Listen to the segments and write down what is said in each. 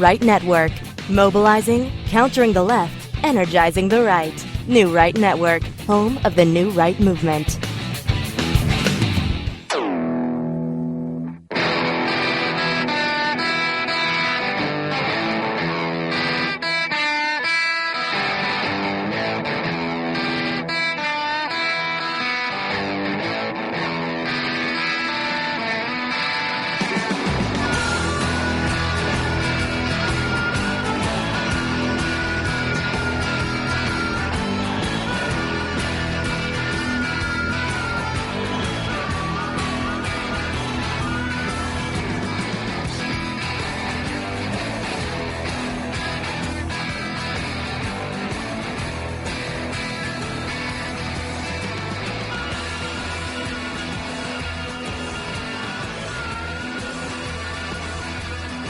Right Network. Mobilizing, countering the left, energizing the right. New Right Network, home of the New Right movement.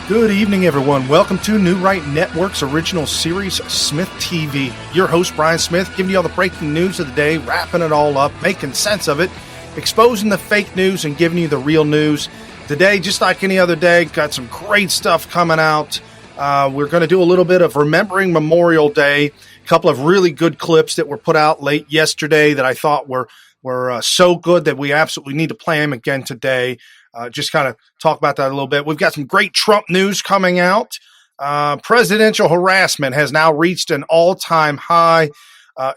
Good evening, everyone. Welcome to New Right Network's original series, SmythTV. Your host, Brian Smith, giving you all the breaking news of the day, wrapping it all up, making sense of it, exposing the fake news, and giving you the real news. Today, just like any other day, got some great stuff coming out. We're going to do a little bit of remembering Memorial Day, a couple of really good clips that were put out late yesterday that I thought were so good that we absolutely need to play them again today. Just kind of talk about that a little bit. We've got some great Trump news coming out. Presidential harassment has now reached an all-time high.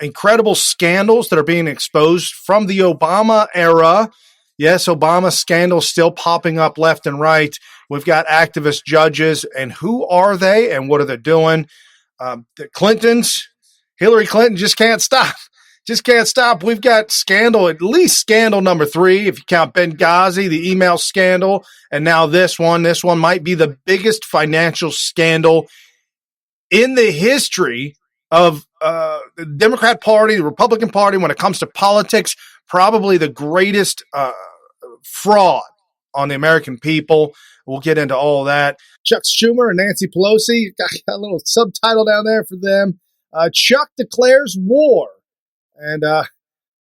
Incredible scandals that are being exposed from the Obama era. Yes, Obama scandals still popping up left and right. We've got activist judges, and who are they and what are they doing? The Clintons, Hillary Clinton just can't stop. Just can't stop. We've got scandal, at least scandal number 3, if you count Benghazi, the email scandal, and now this one. This one might be the biggest financial scandal in the history of the Democrat Party, the Republican Party, when it comes to politics, probably the greatest fraud on the American people. We'll get into all that. Chuck Schumer and Nancy Pelosi, got a little subtitle down there for them. Chuck declares war. And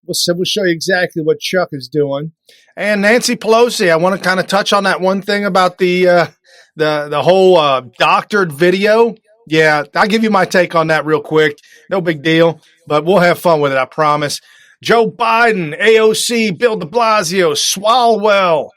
we'll show you exactly what Chuck is doing. And Nancy Pelosi, I want to kind of touch on that one thing about the whole doctored video. Yeah, I'll give you my take on that real quick. No big deal, but we'll have fun with it, I promise. Joe Biden, AOC, Bill de Blasio, Swalwell.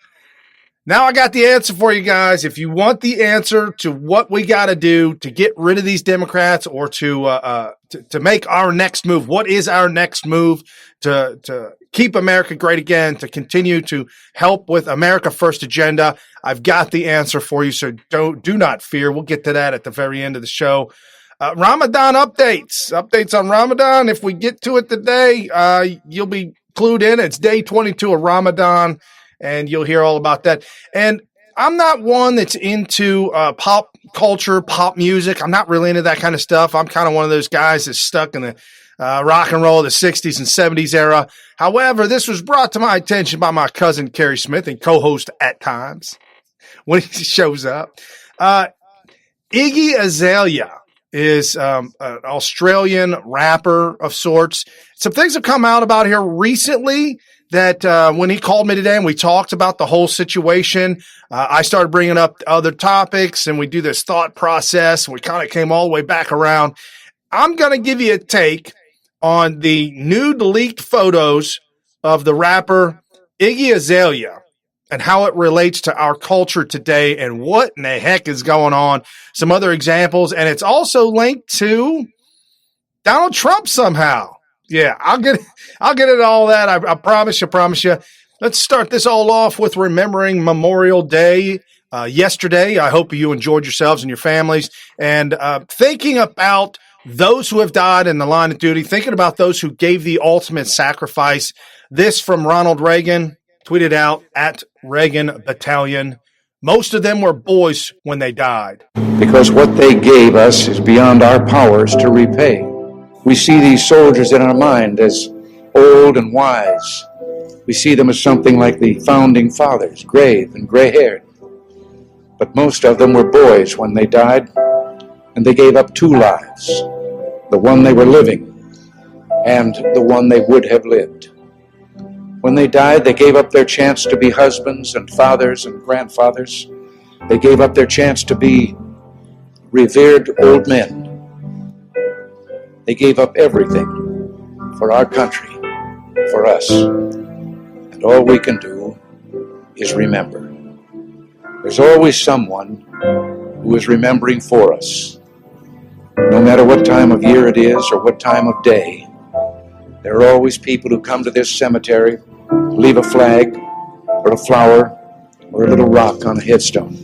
Now I got the answer for you guys. If you want the answer to what we got to do to get rid of these Democrats or to make our next move, what is our next move to keep America great again, to continue to help with America First agenda, I've got the answer for you. So do not fear. We'll get to that at the very end of the show. Ramadan updates on Ramadan. If we get to it today, you'll be clued in. It's day 22 of Ramadan. And you'll hear all about that. And I'm not one that's into pop culture, pop music. I'm not really into that kind of stuff. I'm kind of one of those guys that's stuck in the rock and roll of the 60s and 70s era. However, this was brought to my attention by my cousin, Kerry Smith, and co-host at times when he shows up. Iggy Azalea is an Australian rapper of sorts. Some things have come out about here recently that when he called me today and we talked about the whole situation, I started bringing up other topics and we do this thought process. We kind of came all the way back around. I'm going to give you a take on the nude leaked photos of the rapper Iggy Azalea and how it relates to our culture today and what in the heck is going on. Some other examples, and it's also linked to Donald Trump somehow. Yeah, I'll get into all that. I promise you. Let's start this all off with remembering Memorial Day yesterday. I hope you enjoyed yourselves and your families, and thinking about those who have died in the line of duty, thinking about those who gave the ultimate sacrifice. This from Ronald Reagan, tweeted out at Reagan Battalion. Most of them were boys when they died. Because what they gave us is beyond our powers to repay. We see these soldiers in our mind as old and wise. We see them as something like the founding fathers, grave and gray-haired. But most of them were boys when they died, and they gave up 2 lives, the one they were living and the one they would have lived. When they died, they gave up their chance to be husbands and fathers and grandfathers. They gave up their chance to be revered old men. They gave up everything for our country, for us. And all we can do is remember. There's always someone who is remembering for us. No matter what time of year it is or what time of day, there are always people who come to this cemetery, leave a flag or a flower or a little rock on a headstone.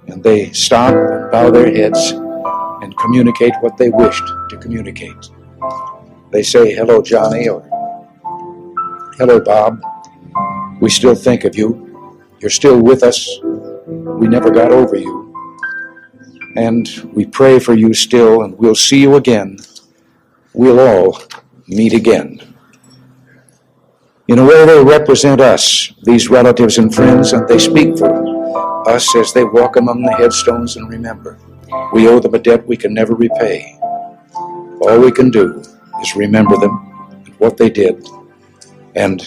And they stop and bow their heads and communicate what they wished to communicate. They say, "Hello, Johnny," or "Hello, Bob. We still think of you. You're still with us. We never got over you. And we pray for you still, and we'll see you again. We'll all meet again." In a way, they represent us, these relatives and friends, and they speak for us as they walk among the headstones and remember. We owe them a debt we can never repay. All we can do is remember them, and what they did, and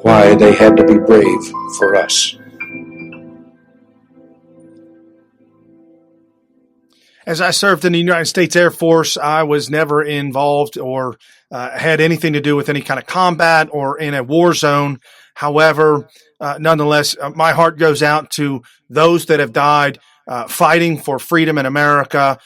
why they had to be brave for us. As I served in the United States Air Force, I was never involved or had anything to do with any kind of combat or in a war zone. However, nonetheless, my heart goes out to those that have died fighting for freedom in America.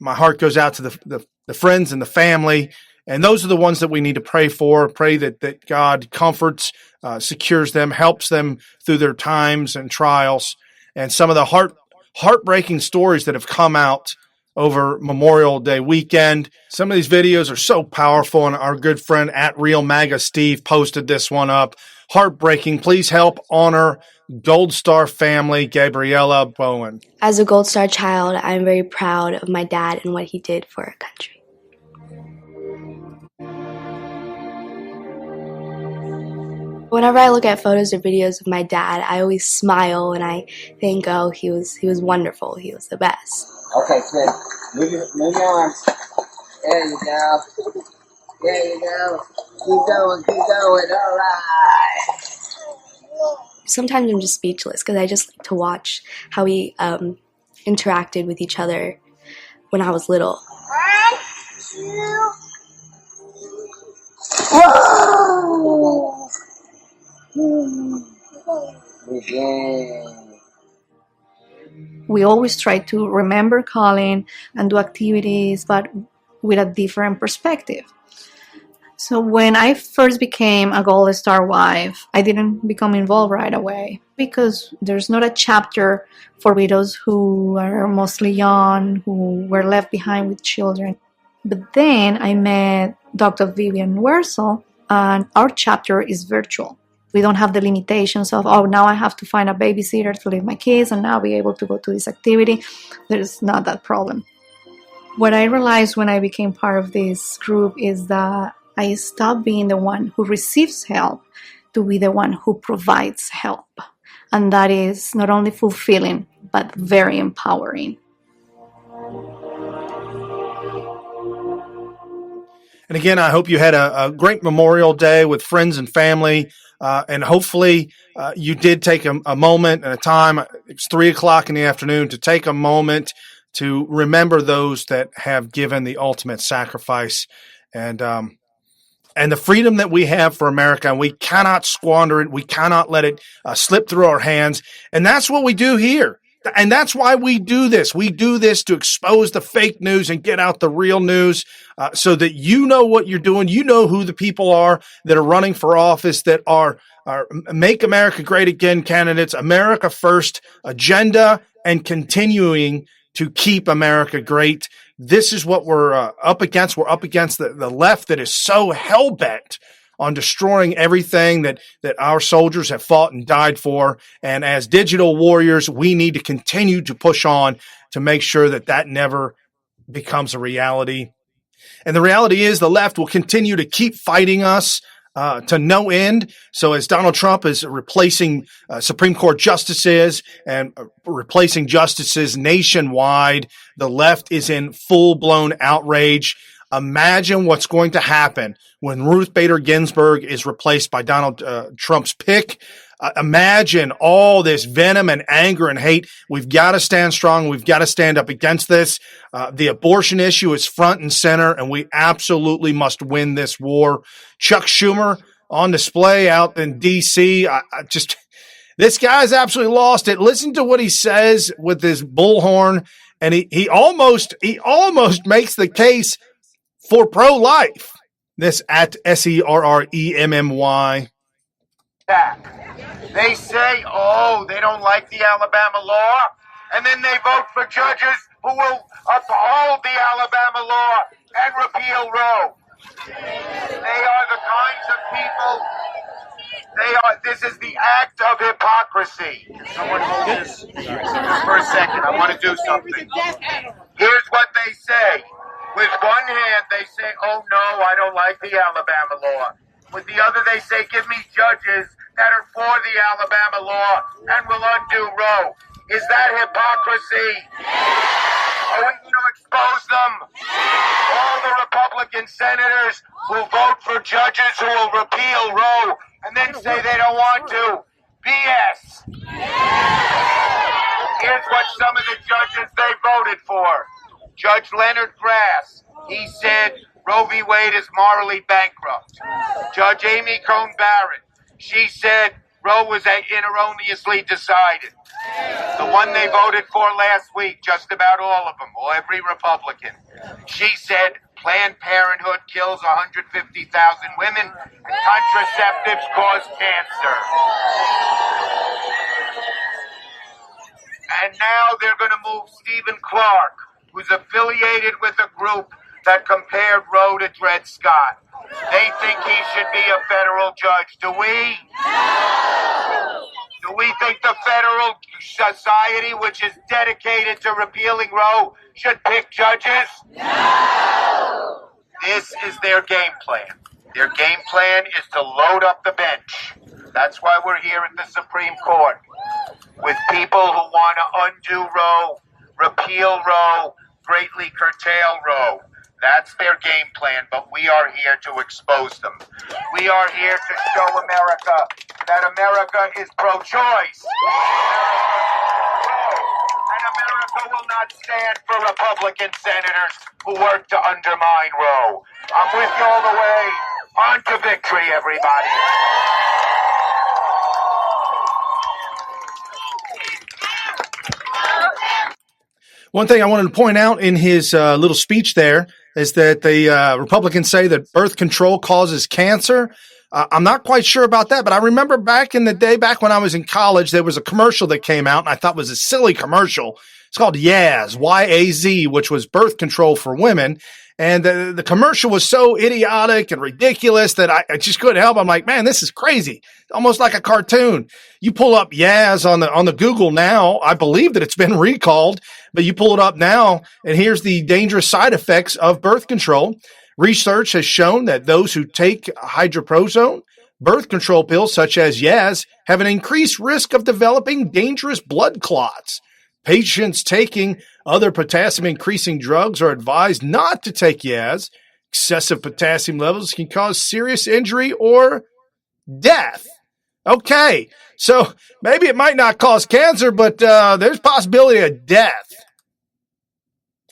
My heart goes out to the friends and the family. And those are the ones that we need to pray for. Pray that God comforts, secures them, helps them through their times and trials. And some of the heartbreaking stories that have come out over Memorial Day weekend. Some of these videos are so powerful, and our good friend at Real MAGA Steve posted this one up. Heartbreaking. Please help honor Gold Star family, Gabriella Bowen. As a Gold Star child, I'm very proud of my dad and what he did for our country. Whenever I look at photos or videos of my dad, I always smile and I think, oh, he was wonderful. He was the best. Okay, Smith, move your arms. There you go. There you go. Keep going. All right. Sometimes I'm just speechless because I just like to watch how we interacted with each other when I was little. 1, 2. Whoa! Begin. We always try to remember Colin and do activities, but with a different perspective. So when I first became a Gold Star wife, I didn't become involved right away because there's not a chapter for widows who are mostly young, who were left behind with children. But then I met Dr. Vivian Wurzel, and our chapter is virtual. We don't have the limitations of, oh, now I have to find a babysitter to leave my kids and now be able to go to this activity. There's not that problem. What I realized when I became part of this group is that I stopped being the one who receives help to be the one who provides help. And that is not only fulfilling, but very empowering. And again, I hope you had a great Memorial Day with friends and family. And hopefully you did take a moment and a time. It's 3:00 in the afternoon to take a moment to remember those that have given the ultimate sacrifice and the freedom that we have for America. And we cannot squander it. We cannot let it slip through our hands. And that's what we do here. And that's why we do this. We do this to expose the fake news and get out the real news so that you know what you're doing. You know who the people are that are running for office, that are Make America Great Again candidates, America First agenda, and continuing to keep America great. This is what we're up against. We're up against the left that is so hell-bent on destroying everything that our soldiers have fought and died for. And as digital warriors, we need to continue to push on to make sure that never becomes a reality. And the reality is the left will continue to keep fighting us to no end. So as Donald Trump is replacing Supreme Court justices and replacing justices nationwide, the left is in full-blown outrage. Imagine what's going to happen when Ruth Bader Ginsburg is replaced by Donald Trump's pick. Imagine all this venom and anger and hate. We've got to stand strong. We've got to stand up against this. The abortion issue is front and center, and we absolutely must win this war. Chuck Schumer on display out in D.C. This guy's absolutely lost it. Listen to what he says with his bullhorn, and he almost makes the case for pro-life. This at SERREMMY. They say, oh, they don't like the Alabama law, and then they vote for judges who will uphold the Alabama law and repeal Roe. They are the kinds of people. This is the act of hypocrisy. Can someone hold this? Just for a second, I want to do something. Here's what they say. With one hand, they say, oh, no, I don't like the Alabama law. With the other, they say, give me judges that are for the Alabama law and will undo Roe. Is that hypocrisy? Are we going to expose them? All the Republican senators who vote for judges who will repeal Roe and then say they don't want to. BS. Here's what some of the judges they voted for. Judge Leonard Grass, he said Roe v. Wade is morally bankrupt. Judge Amy Coney Barrett, she said Roe was erroneously decided. The one they voted for last week, just about all of them, or every Republican, she said Planned Parenthood kills 150,000 women and contraceptives cause cancer. And now they're going to move Stephen Clark, who's affiliated with a group that compared Roe to Dred Scott. They think he should be a federal judge. Do we? No! Do we think the federal society, which is dedicated to repealing Roe, should pick judges? No! This is their game plan. Their game plan is to load up the bench. That's why we're here at the Supreme Court, with people who want to undo Roe, repeal Roe, greatly curtail Roe. That's their game plan, but we are here to expose them. We are here to show America that America is pro-choice. And America will not stand for Republican senators who work to undermine Roe. I'm with you all the way. On to victory, everybody. One thing I wanted to point out in his little speech there is that the Republicans say that birth control causes cancer. I'm not quite sure about that, but I remember back in the day, back when I was in college, there was a commercial that came out, and I thought it was a silly commercial. It's called Yaz, Y-A-Z, which was birth control for women. And the commercial was so idiotic and ridiculous that I just couldn't help. I'm like, man, this is crazy. Almost like a cartoon. You pull up Yaz on the Google now. I believe that it's been recalled, but you pull it up now, and here's the dangerous side effects of birth control. Research has shown that those who take hydroprozone, birth control pills such as Yaz, have an increased risk of developing dangerous blood clots. Patients taking other potassium-increasing drugs are advised not to take Yaz. Excessive potassium levels can cause serious injury or death. Okay, so maybe it might not cause cancer, but there's possibility of death.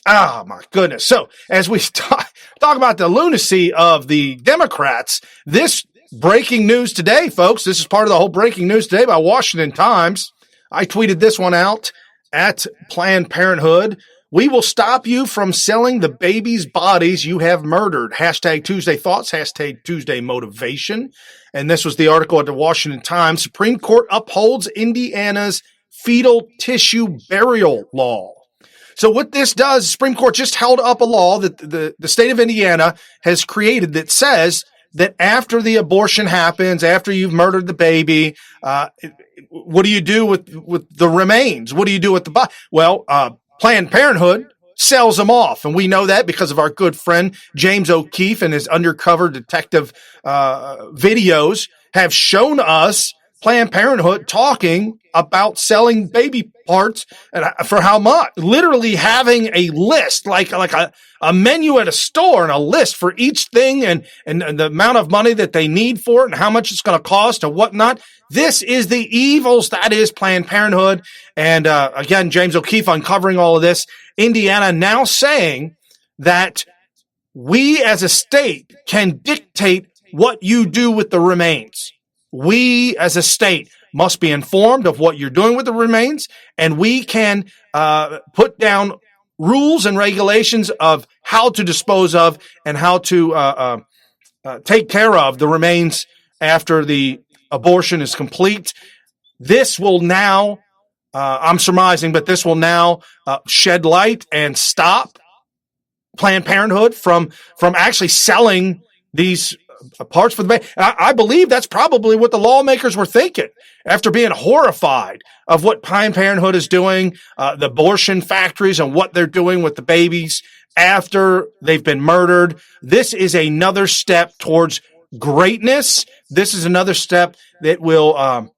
Oh, my goodness. So as we talk about the lunacy of the Democrats, this breaking news today, folks, this is part of the whole breaking news today by Washington Times. I tweeted this one out at Planned Parenthood. We will stop you from selling the babies' bodies you have murdered. Hashtag Tuesday Thoughts, hashtag Tuesday Motivation. And this was the article at the Washington Times. Supreme Court upholds Indiana's fetal tissue burial law. So what this does, the Supreme Court just held up a law that the state of Indiana has created that says that after the abortion happens, after you've murdered the baby, what do you do with the remains? What do you do with the body? Well, Planned Parenthood sells them off. And we know that because of our good friend James O'Keefe and his undercover detective videos have shown us Planned Parenthood talking about selling baby parts and for how much, literally having a list, like a menu at a store and a list for each thing and the amount of money that they need for it and how much it's going to cost and whatnot. This is the evils that is Planned Parenthood. And again, James O'Keefe uncovering all of this. Indiana now saying that we as a state can dictate what you do with the remains. We as a state must be informed of what you're doing with the remains, and we can put down rules and regulations of how to dispose of and how to take care of the remains after the abortion is complete. This will now, I'm surmising, but this will now shed light and stop Planned Parenthood from actually selling these parts for the baby. I believe that's probably what the lawmakers were thinking after being horrified of what Planned Parenthood is doing, the abortion factories and what they're doing with the babies after they've been murdered. This is another step towards greatness. This is another step that will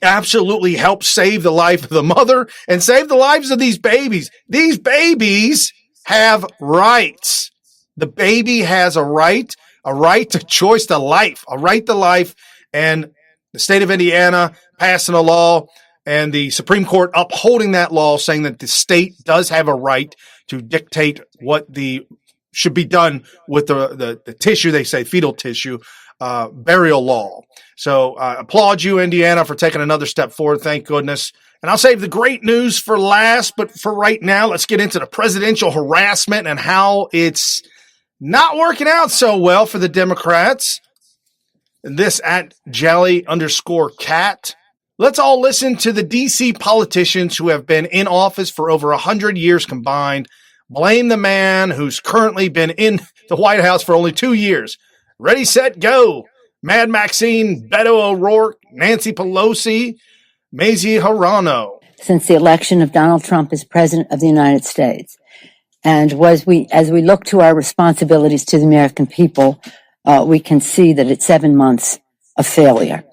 absolutely help save the life of the mother and save the lives of these babies. These babies have rights. The baby has a right to choice to life, a right to life. And the state of Indiana passing a law and the Supreme Court upholding that law, saying that the state does have a right to dictate what should be done with the tissue, they say fetal tissue, burial law. So applaud you, Indiana, for taking another step forward. Thank goodness. And I'll save the great news for last, but for right now, let's get into the presidential harassment and how it's not working out so well for the Democrats. And this at Jelly_Cat. Let's all listen to the D.C. politicians who have been in office for over 100 years combined. Blame the man who's currently been in the White House for only 2 years. Ready, set, go. Mad Maxine, Beto O'Rourke, Nancy Pelosi, Mazie Hirono. Since the election of Donald Trump as president of the United States. And as we look to our responsibilities to the American people, we can see that it's 7 months of failure.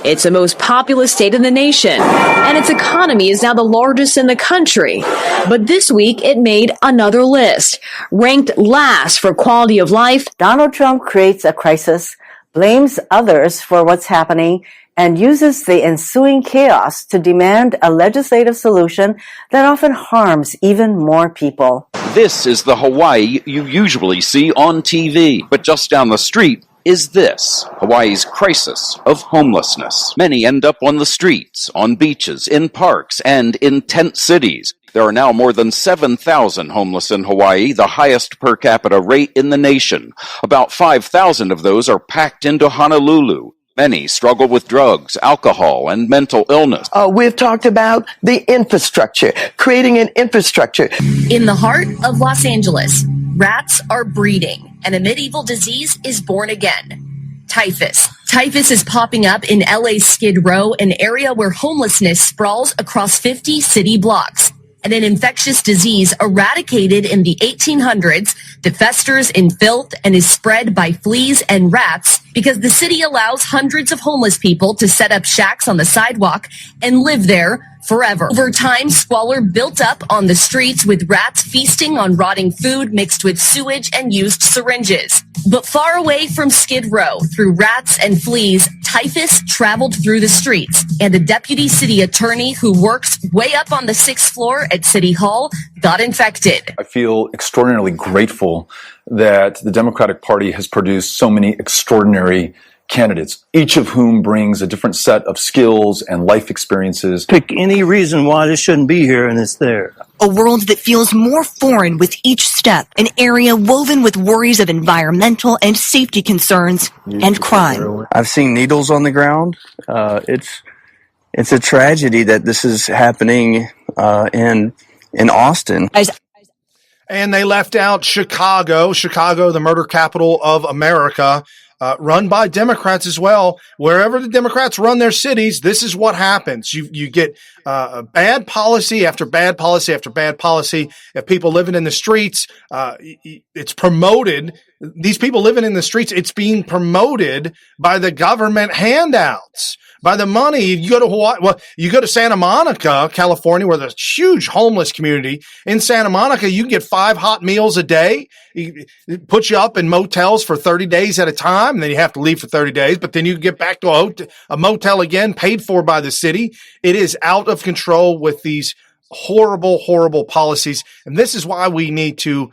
It's the most populous state in the nation, and its economy is now the largest in the country. But this week, it made another list, ranked last for quality of life. Donald Trump creates a crisis, blames others for what's happening, and uses the ensuing chaos to demand a legislative solution that often harms even more people. This is the Hawaii you usually see on TV, but just down the street is this, Hawaii's crisis of homelessness. Many end up on the streets, on beaches, in parks, and in tent cities. There are now more than 7,000 homeless in Hawaii, the highest per capita rate in the nation. About 5,000 of those are packed into Honolulu. Many struggle with drugs, alcohol, and mental illness. We've talked about the infrastructure, creating an infrastructure. In the heart of Los Angeles, rats are breeding, and a medieval disease is born again. Typhus. Typhus is popping up in LA's Skid Row, an area where homelessness sprawls across 50 city blocks. And an infectious disease eradicated in the 1800s that festers in filth and is spread by fleas and rats because the city allows hundreds of homeless people to set up shacks on the sidewalk and live there forever. Over time, squalor built up on the streets with rats feasting on rotting food mixed with sewage and used syringes. But far away from Skid Row, through rats and fleas, typhus traveled through the streets, and a deputy city attorney who works way up on the 6th floor at City Hall got infected. I feel extraordinarily grateful that the Democratic Party has produced so many extraordinary candidates, each of whom brings a different set of skills and life experiences. Pick any reason why this shouldn't be here and it's there. A world that feels more foreign with each step, an area woven with worries of environmental and safety concerns and crime. I've seen needles on the ground. It's a tragedy that this is happening in Austin. And they left out Chicago, the murder capital of America. Run by Democrats as well. Wherever the Democrats run their cities, this is what happens. You get bad policy after bad policy after bad policy. If people living in the streets, it's promoted these people living in the streets, it's being promoted by the government handouts, by the money. You go to Hawaii, well, you go to Santa Monica, California, where there's a huge homeless community. In Santa Monica, you can get 5 hot meals a day. It puts you up in motels for 30 days at a time, and then you have to leave for 30 days, but then you get back to a motel again, paid for by the city. It is out of control with these horrible, horrible policies. And this is why we need to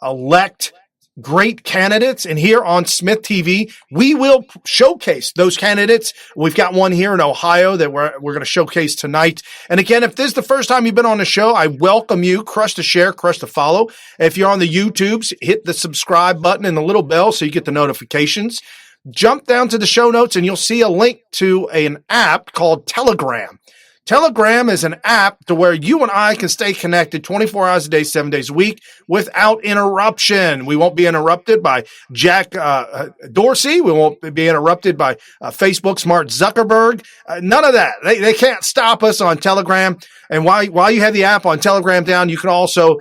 elect great candidates. And here on Smith TV, we will showcase those candidates. We've got one here in Ohio that we're going to showcase tonight. And again, if this is the first time you've been on the show, I welcome you. Crush the share, crush the follow. If you're on the YouTubes, hit the subscribe button and the little bell so you get the notifications. Jump down to the show notes and you'll see a link to an app called Telegram. Telegram is an app to where you and I can stay connected 24 hours a day, 7 days a week without interruption. We won't be interrupted by Jack Dorsey. We won't be interrupted by Facebook's Mark Zuckerberg. None of that. They can't stop us on Telegram. And while you have the app on Telegram down, you can also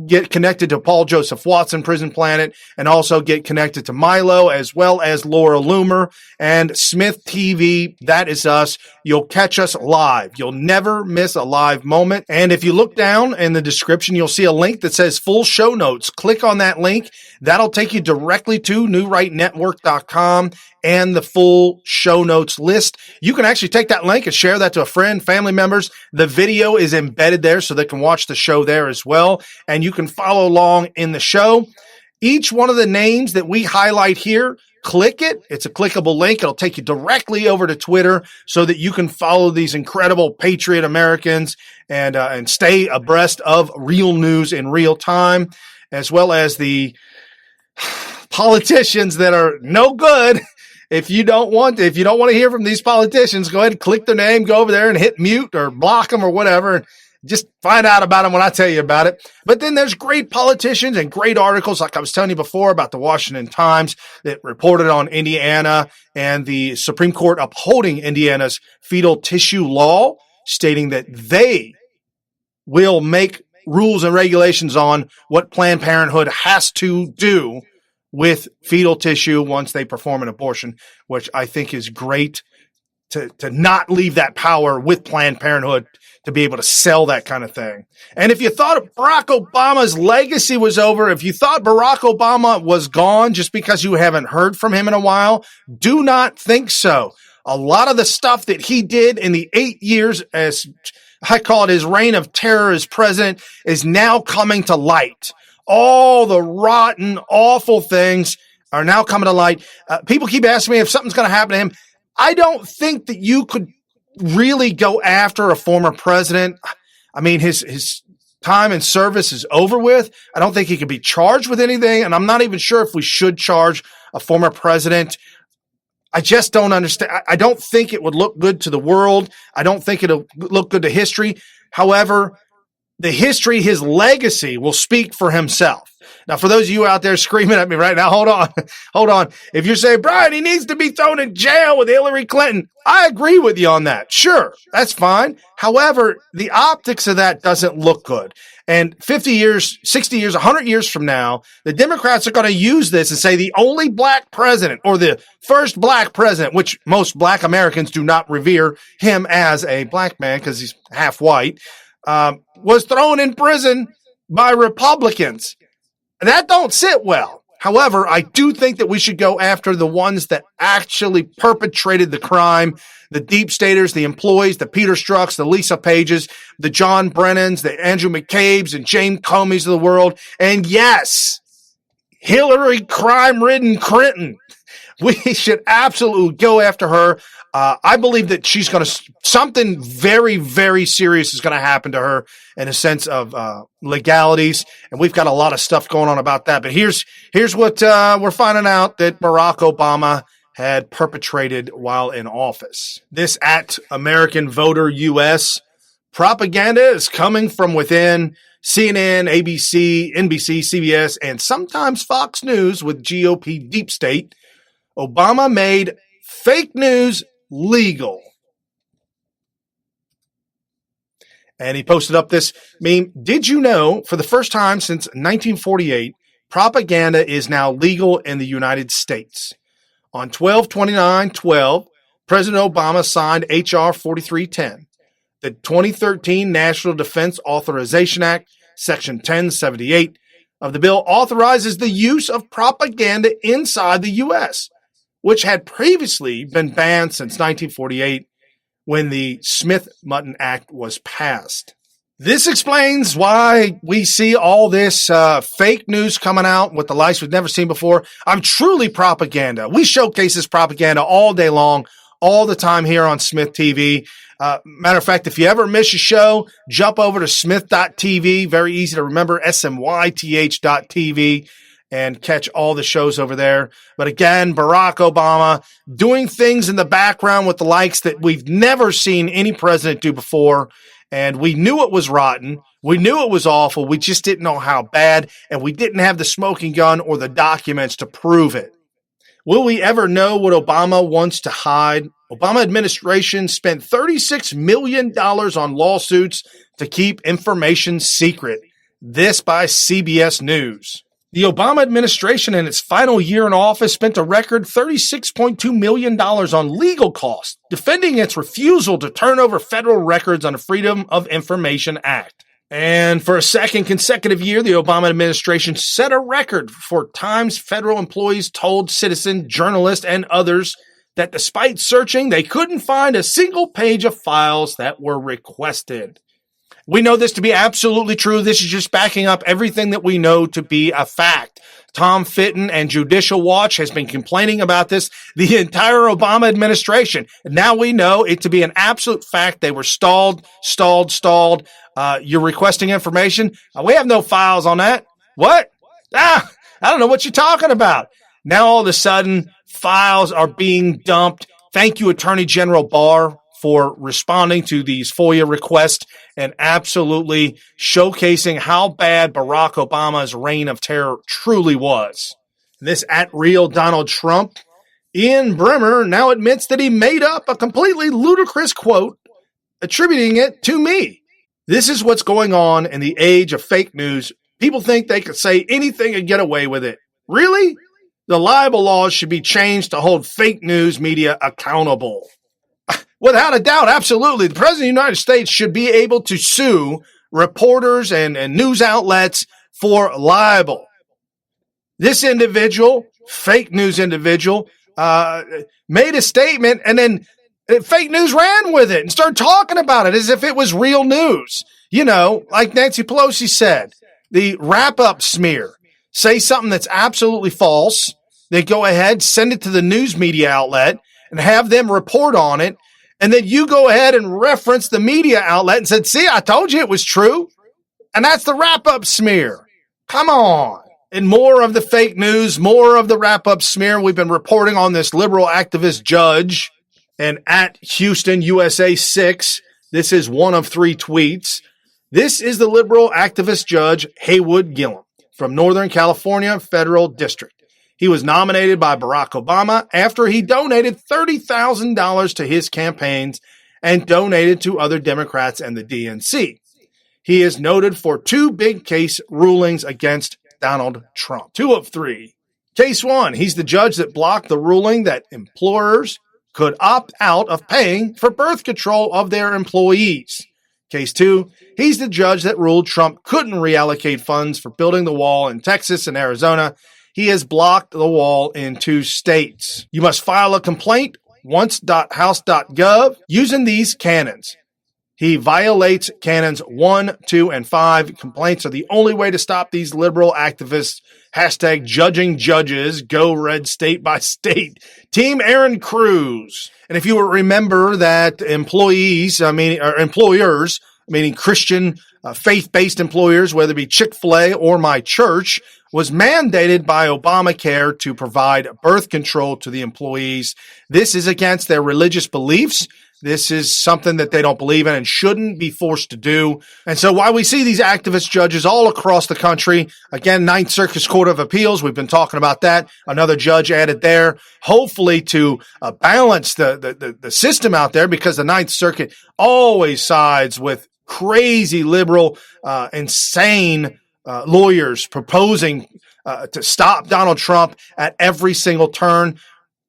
get connected to Paul Joseph Watson, Prison Planet, and also get connected to Milo as well as Laura Loomer and Smith TV. That is us. You'll catch us live. You'll never miss a live moment. And if you look down in the description, you'll see a link that says full show notes. Click on that link. That'll take you directly to newrightnetwork.com and the full show notes list. You can actually take that link and share that to a friend, family members. The video is embedded there so they can watch the show there as well. And you can follow along in the show. Each one of the names that we highlight here, click it. It's a clickable link. It'll take you directly over to Twitter so that you can follow these incredible patriot Americans and stay abreast of real news in real time, as well as the politicians that are no good. If you don't want to hear from these politicians, go ahead and click their name, go over there and hit mute or block them or whatever. And just find out about them when I tell you about it. But then there's great politicians and great articles, like I was telling you before about the Washington Times that reported on Indiana and the Supreme Court upholding Indiana's fetal tissue law, stating that they will make rules and regulations on what Planned Parenthood has to do with fetal tissue once they perform an abortion, which I think is great to not leave that power with Planned Parenthood to be able to sell that kind of thing. And if you thought Barack Obama's legacy was over, if you thought Barack Obama was gone just because you haven't heard from him in a while, do not think so. A lot of the stuff that he did in the 8 years, as I call it, his reign of terror as president, is now coming to light. All the rotten, awful things are now coming to light. People keep asking me if something's going to happen to him. I don't think that you could really go after a former president. I mean, his time in service is over with. I don't think he could be charged with anything. And I'm not even sure if we should charge a former president. I just don't understand. I don't think it would look good to the world. I don't think it'll look good to history. However, his legacy will speak for himself. Now, for those of you out there screaming at me right now, hold on. If you're saying, Brian, he needs to be thrown in jail with Hillary Clinton, I agree with you on that. Sure, that's fine. However, the optics of that doesn't look good. And 50 years, 60 years, 100 years from now, the Democrats are going to use this and say the only black president or the first black president, which most black Americans do not revere him as a black man because he's half white, was thrown in prison by Republicans. That don't sit well. However, I do think that we should go after the ones that actually perpetrated the crime, the deep staters, the employees, the Peter Strzok's, the Lisa Pages, the John Brennans, the Andrew McCabe's and James Comey's of the world. And yes, Hillary crime-ridden Clinton. We should absolutely go after her. I believe that she's going to, something very, very serious is going to happen to her in a sense of legalities. And we've got a lot of stuff going on about that. But here's what we're finding out that Barack Obama had perpetrated while in office. This at American Voter US propaganda is coming from within CNN, ABC, NBC, CBS, and sometimes Fox News with GOP deep state. Obama made fake news legal. And he posted up this meme. Did you know, for the first time since 1948, propaganda is now legal in the United States. On 12/29/12, President Obama signed H.R. 4310, the 2013 National Defense Authorization Act, Section 1078 of the bill authorizes the use of propaganda inside the U.S., which had previously been banned since 1948 when the Smith-Mutton Act was passed. This explains why we see all this fake news coming out with the likes we've never seen before. I'm truly propaganda. We showcase this propaganda all day long, all the time here on Smith TV. Matter of fact, if you ever miss a show, jump over to smyth.tv. Very easy to remember, smyth.tv, and catch all the shows over there. But again, Barack Obama doing things in the background with the likes that we've never seen any president do before. And we knew it was rotten. We knew it was awful. We just didn't know how bad, and we didn't have the smoking gun or the documents to prove it. Will we ever know what Obama wants to hide? Obama administration spent $36 million on lawsuits to keep information secret. This by CBS News. The Obama administration in its final year in office spent a record $36.2 million on legal costs, defending its refusal to turn over federal records on the Freedom of Information Act. And for a second consecutive year, the Obama administration set a record for times federal employees told citizens, journalists, and others that despite searching, they couldn't find a single page of files that were requested. We know this to be absolutely true. This is just backing up everything that we know to be a fact. Tom Fitton and Judicial Watch has been complaining about this the entire Obama administration. And now we know it to be an absolute fact. They were stalled. You're requesting information. We have no files on that. What? I don't know what you're talking about. Now all of a sudden, files are being dumped. Thank you, Attorney General Barr, for responding to these FOIA requests and absolutely showcasing how bad Barack Obama's reign of terror truly was. This @real Donald Trump, Ian Bremmer, now admits that he made up a completely ludicrous quote, attributing it to me. This is what's going on in the age of fake news. People think they could say anything and get away with it. Really? The libel laws should be changed to hold fake news media accountable. Without a doubt, absolutely. The President of the United States should be able to sue reporters and news outlets for libel. This individual, fake news individual, made a statement and then fake news ran with it and started talking about it as if it was real news. You know, like Nancy Pelosi said, the wrap-up smear. Say something that's absolutely false. They go ahead, send it to the news media outlet and have them report on it. And then you go ahead and reference the media outlet and said, see, I told you it was true. And that's the wrap-up smear. Come on. And more of the fake news, more of the wrap-up smear. We've been reporting on this liberal activist judge. And at Houston, USA 6, this is one of 3 tweets. This is the liberal activist judge Haywood Gillum from Northern California Federal District. He was nominated by Barack Obama after he donated $30,000 to his campaigns and donated to other Democrats and the DNC. He is noted for 2 big case rulings against Donald Trump. 2 of 3. Case 1, he's the judge that blocked the ruling that employers could opt out of paying for birth control of their employees. Case 2, he's the judge that ruled Trump couldn't reallocate funds for building the wall in Texas and Arizona. He has blocked the wall in 2 states. You must file a complaint, once.house.gov, using these canons. He violates canons 1, 2, and 5. Complaints are the only way to stop these liberal activists. #judging judges. Go red state by state. Team Aaron Cruz. And if you will remember that employers, meaning Christian faith-based employers, whether it be Chick-fil-A or my church, was mandated by Obamacare to provide birth control to the employees. This is against their religious beliefs. This is something that they don't believe in and shouldn't be forced to do. And so while we see these activist judges all across the country, again, Ninth Circuit Court of Appeals, we've been talking about that. Another judge added there, hopefully to balance the system out there, because the Ninth Circuit always sides with crazy liberal, insane lawyers proposing to stop Donald Trump at every single turn.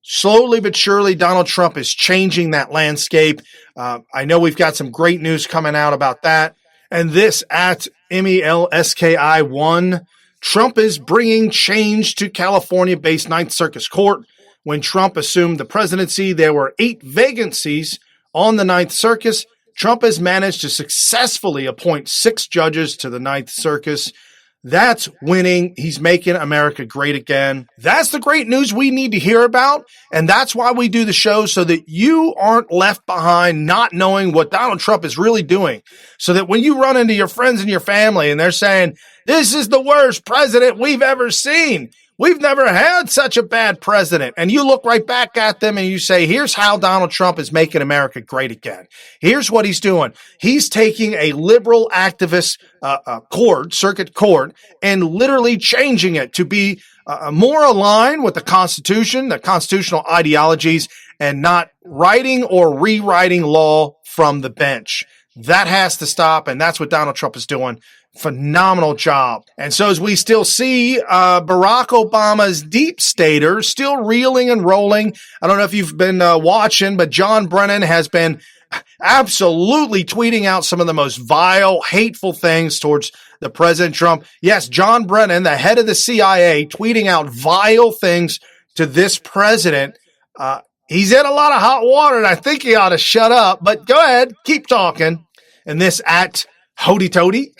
Slowly but surely, Donald Trump is changing that landscape. I know we've got some great news coming out about that. And this at MELSKI1, Trump is bringing change to California-based Ninth Circuit Court. When Trump assumed the presidency, there were 8 vacancies on the Ninth Circuit. Trump has managed to successfully appoint 6 judges to the Ninth Circuit. That's winning. He's making America great again. That's the great news we need to hear about. And that's why we do the show, so that you aren't left behind not knowing what Donald Trump is really doing. So that when you run into your friends and your family and they're saying, this is the worst president we've ever seen, we've never had such a bad president, and you look right back at them and you say, here's how Donald Trump is making America great again. Here's what he's doing. He's taking a liberal activist circuit court, and literally changing it to be more aligned with the Constitution, the constitutional ideologies, and not writing or rewriting law from the bench. That has to stop, and that's what Donald Trump is doing. Phenomenal job. And so as we still see Barack Obama's deep staters still reeling and rolling. I don't know if you've been watching, but John Brennan has been absolutely tweeting out some of the most vile, hateful things towards the President Trump. Yes, John Brennan, the head of the CIA, tweeting out vile things to this president. He's in a lot of hot water, and I think he ought to shut up. But go ahead, keep talking. And this at Hody Tody.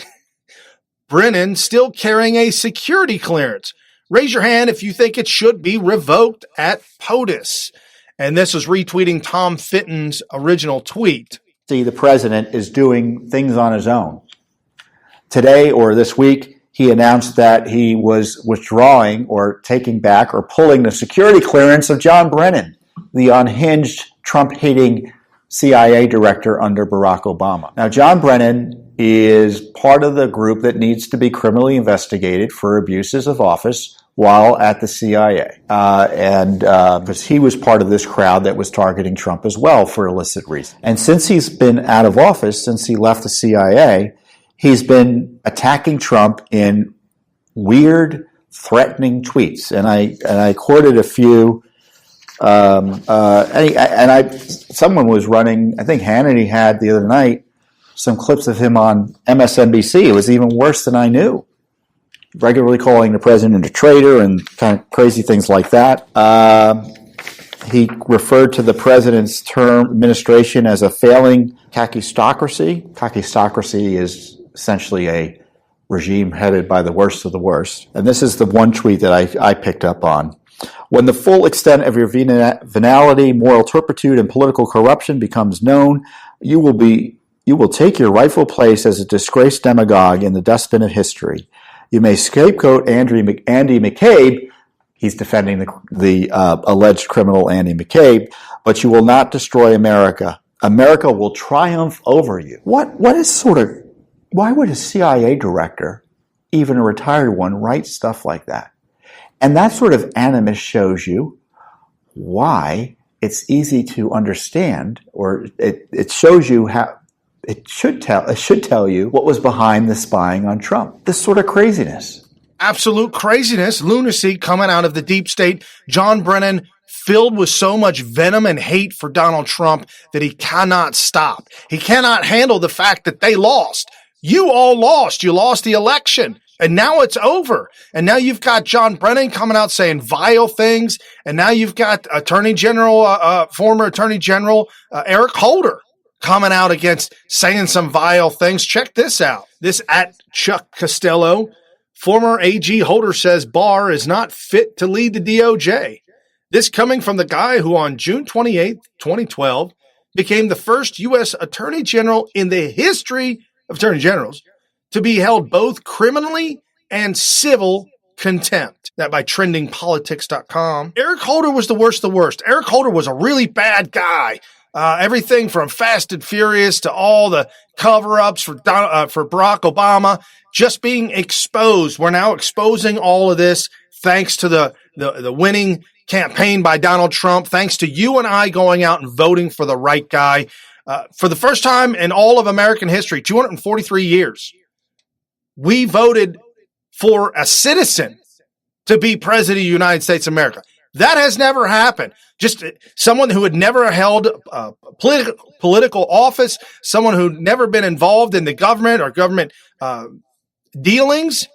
Brennan still carrying a security clearance. Raise your hand if you think it should be revoked at POTUS. And this was retweeting Tom Fitton's original tweet. See, the president is doing things on his own. Today or this week, he announced that he was withdrawing or taking back or pulling the security clearance of John Brennan, the unhinged, Trump-hating CIA director under Barack Obama. Now, John Brennan is part of the group that needs to be criminally investigated for abuses of office while at the CIA. Because he was part of this crowd that was targeting Trump as well for illicit reasons. And since he's been out of office, since he left the CIA, he's been attacking Trump in weird, threatening tweets. And I quoted a few. Someone was running, I think Hannity had the other night, some clips of him on MSNBC. It was even worse than I knew. Regularly calling the president a traitor and kind of crazy things like that. He referred to the president's term administration as a failing kakistocracy. Kakistocracy is essentially a regime headed by the worst of the worst. And this is the one tweet that I picked up on. When the full extent of your venality, moral turpitude, and political corruption becomes known, you will take your rightful place as a disgraced demagogue in the dustbin of history. You may scapegoat Andy McCabe. He's defending the alleged criminal Andy McCabe, but you will not destroy America. America will triumph over you. Why would a CIA director, even a retired one, write stuff like that? And that sort of animus shows you why it's easy to understand, or it shows you how it should tell you what was behind the spying on Trump. This sort of craziness. Absolute craziness, lunacy coming out of the deep state. John Brennan filled with so much venom and hate for Donald Trump that he cannot stop. He cannot handle the fact that they lost. You all lost. You lost the election. And now it's over. And now you've got John Brennan coming out saying vile things. And now you've got former Attorney General Eric Holder coming out against saying some vile things. Check this out. This at Chuck Costello. Former AG Holder says Barr is not fit to lead the DOJ. This coming from the guy who on June 28th, 2012, became the first U.S. Attorney General in the history of Attorney Generals to be held both criminally and civil contempt. That by trendingpolitics.com. Eric Holder was the worst of the worst. Eric Holder was a really bad guy. Everything from Fast and Furious to all the cover-ups for Barack Obama just being exposed. We're now exposing all of this thanks to the winning campaign by Donald Trump, thanks to you and I going out and voting for the right guy. For the first time in all of American history, 243 years, we voted for a citizen to be president of the United States of America. That has never happened. Just someone who had never held political office, someone who'd never been involved in the government or government dealings,